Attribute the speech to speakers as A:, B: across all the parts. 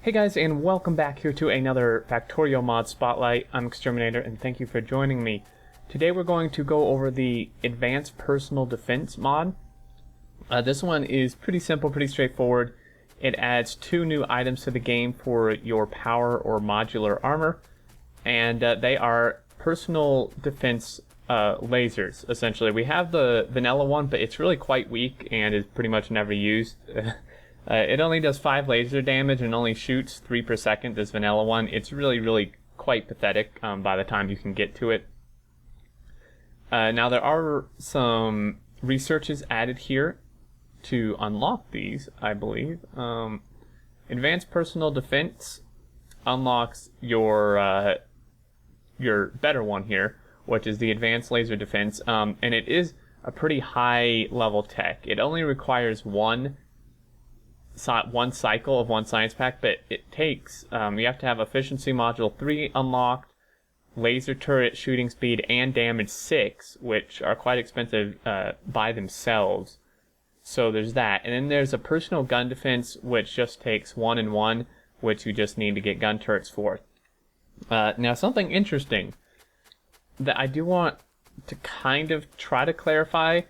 A: Hey guys, and welcome back here to another Factorio mod spotlight. I'm Exterminator, and thank you for joining me. Today we're going to go over the Advanced Personal Defense mod. This one is pretty simple, pretty straightforward. It adds 2 new items to the game for your power or modular armor, and they are personal defense lasers, essentially. We have the vanilla one, but it's really quite weak and is pretty much never used. It only does 5 laser damage and only shoots 3 per second, this vanilla one. It's really quite pathetic by the time you can get to it. Now there are some researches added here to unlock these, I believe. Advanced Personal Defense unlocks your better one here, which is the Advanced Laser Defense, and it is a pretty high level tech. It only requires one cycle of one science pack, but it takes, you have to have Efficiency Module 3 unlocked, Laser Turret, Shooting Speed, and Damage 6, which are quite expensive by themselves. So there's that. And then there's a Personal Gun Defense, which just takes 1 and 1, which you just need to get gun turrets for. Now something interesting that I do want to kind of try to clarify,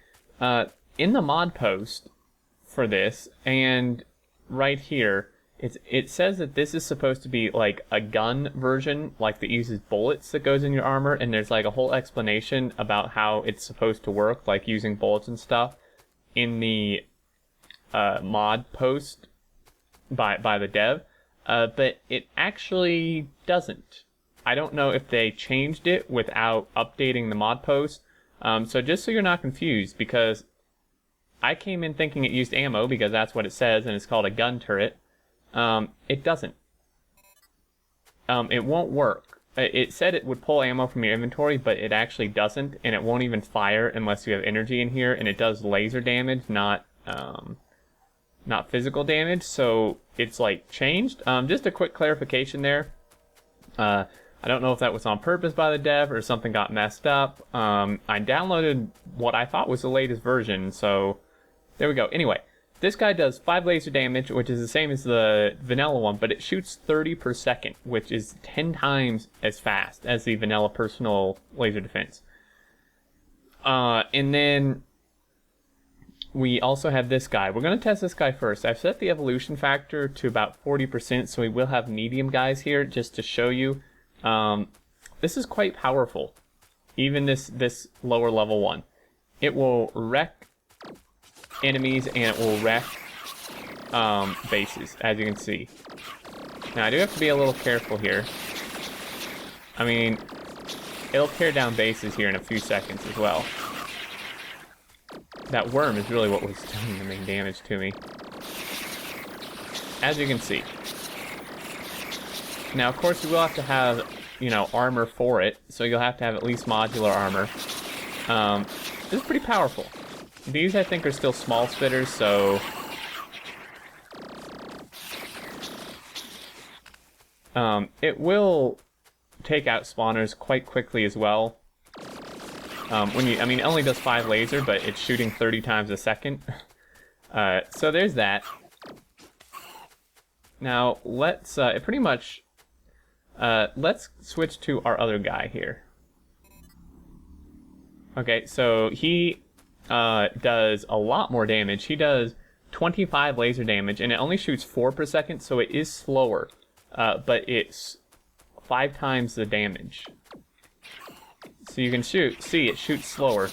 A: in the mod post for this, and right here, it says that this is supposed to be like a gun version, like that uses bullets that goes in your armor, and there's like a whole explanation about how it's supposed to work, like using bullets and stuff, in the mod post by the dev, but it actually doesn't. I don't know if they changed it without updating the mod post, so just so you're not confused, because I came in thinking it used ammo because that's what it says, and it's called a gun turret. It doesn't. It won't work. It said it would pull ammo from your inventory, but it actually doesn't, and it won't even fire unless you have energy in here, and it does laser damage, not physical damage, so it's like changed. Just a quick clarification there. I don't know if that was on purpose by the dev or something got messed up. I downloaded what I thought was the latest version, so there we go. Anyway, this guy does 5 laser damage, which is the same as the vanilla one, but it shoots 30 per second, which is 10 times as fast as the vanilla personal laser defense. And then we also have this guy. We're going to test this guy first. I've set the evolution factor to about 40%, so we will have medium guys here just to show you. This is quite powerful, even this lower level one. It will wreck enemies, and it will wreck bases, as you can see. Now I do have to be a little careful here. I mean, it'll tear down bases here in a few seconds as well. That worm is really what was doing the main damage to me, as you can see. Now of course you will have to have, you know, armor for it, so you'll have to have at least modular armor. This is pretty powerful. These, I think, are still small spitters, so it will take out spawners quite quickly as well. I mean, it only does 5 laser, but it's shooting 30 times a second. So there's that. Now let's let's switch to our other guy here. Okay, so he does a lot more damage. He does 25 laser damage, and it only shoots 4 per second, so it is slower, but it's 5 times the damage. So you can see it shoots slower,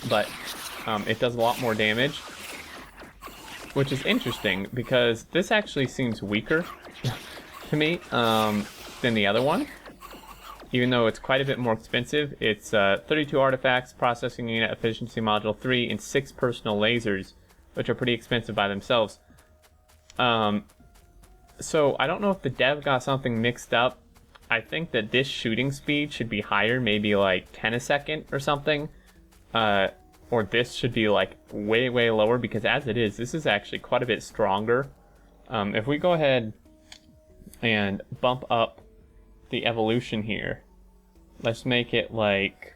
A: but it does a lot more damage, which is interesting because this actually seems weaker to me than the other one. Even though it's quite a bit more expensive. It's 32 artifacts, processing unit, efficiency module 3, and 6 personal lasers, which are pretty expensive by themselves. So I don't know if the dev got something mixed up. I think that this shooting speed should be higher, maybe like 10 a second or something. Or this should be like way lower, because as it is, this is actually quite a bit stronger. If we go ahead and bump up the evolution here, let's make it like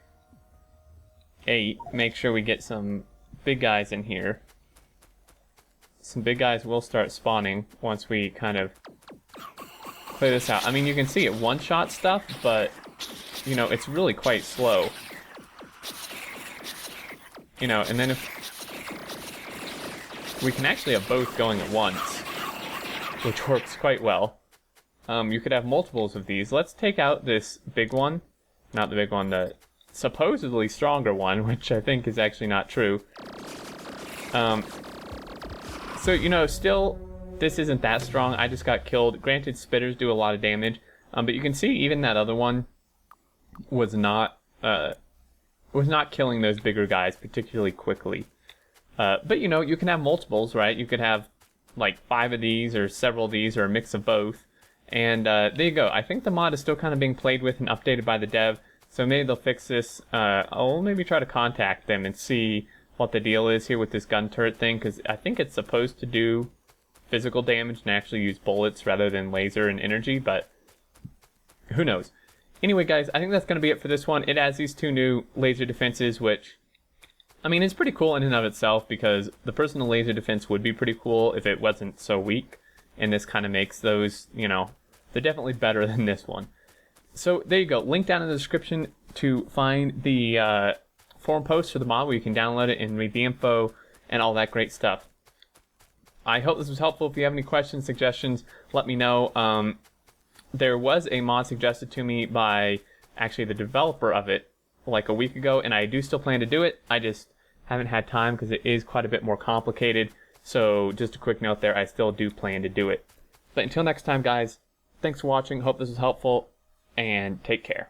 A: 8. Make sure we get some big guys in here. Some big guys will start spawning once we kind of clear this out. I mean, you can see it one-shot stuff, but, you know, it's really quite slow. You know, and then if we can actually have both going at once, which works quite well. You could have multiples of these. Let's take out this big one. Not the big one, the supposedly stronger one, which I think is actually not true. So, you know, still, this isn't that strong. I just got killed. Granted, spitters do a lot of damage, but you can see even that other one was not killing those bigger guys particularly quickly. But, you know, you can have multiples, right? You could have, like, 5 of these, or several of these, or a mix of both. And there you go. I think the mod is still kind of being played with and updated by the dev, so maybe they'll fix this. I'll maybe try to contact them and see what the deal is here with this gun turret thing, because I think it's supposed to do physical damage and actually use bullets rather than laser and energy, but who knows. Anyway, guys, I think that's going to be it for this one. It has these 2 new laser defenses, which, I mean, it's pretty cool in and of itself, because the personal laser defense would be pretty cool if it wasn't so weak, and this kind of makes those, you know, they're definitely better than this one. So there you go. Link down in the description to find the forum post for the mod where you can download it and read the info and all that great stuff. I hope this was helpful. If you have any questions, suggestions, let me know. There was a mod suggested to me by actually the developer of it like a week ago, and I do still plan to do it. I just haven't had time because it is quite a bit more complicated. So just a quick note there, I still do plan to do it. But until next time, guys, thanks for watching. Hope this was helpful, and take care.